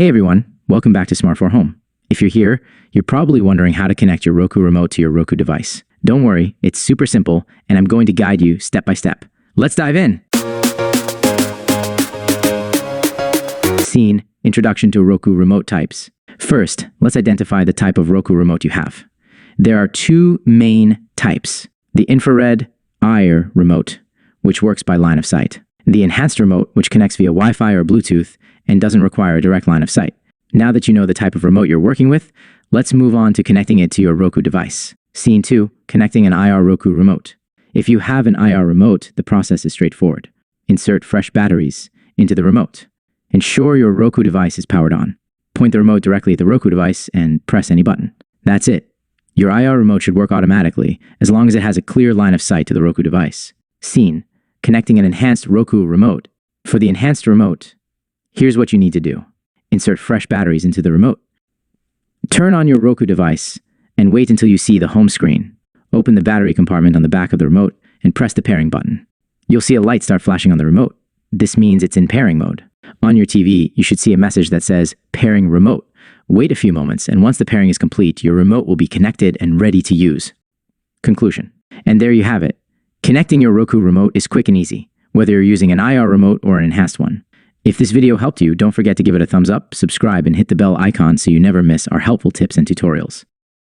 Hey everyone, welcome back to Smart for Home. If you're here, you're probably wondering how to connect your Roku remote to your Roku device. Don't worry, it's super simple, and I'm going to guide you step by step. Let's dive in. Scene: Introduction to Roku remote types. First, let's identify the type of Roku remote you have. There are two main types: the infrared IR remote, which works by line of sight; the enhanced remote, which connects via Wi-Fi or Bluetooth and doesn't require a direct line of sight. Now that you know the type of remote you're working with, let's move on to connecting it to your Roku device. Scene 2, connecting an IR Roku remote. If you have an IR remote, the process is straightforward. Insert fresh batteries into the remote. Ensure your Roku device is powered on. Point the remote directly at the Roku device and press any button. That's it. Your IR remote should work automatically as long as it has a clear line of sight to the Roku device. Scene: Connecting an enhanced Roku remote. For the enhanced remote, here's what you need to do. Insert fresh batteries into the remote. Turn on your Roku device and wait until you see the home screen. Open the battery compartment on the back of the remote and press the pairing button. You'll see a light start flashing on the remote. This means it's in pairing mode. On your TV, you should see a message that says pairing remote. Wait a few moments, and once the pairing is complete, your remote will be connected and ready to use. Conclusion. And there you have it. Connecting your Roku remote is quick and easy, whether you're using an IR remote or an enhanced one. If this video helped you, don't forget to give it a thumbs up, subscribe, and hit the bell icon so you never miss our helpful tips and tutorials.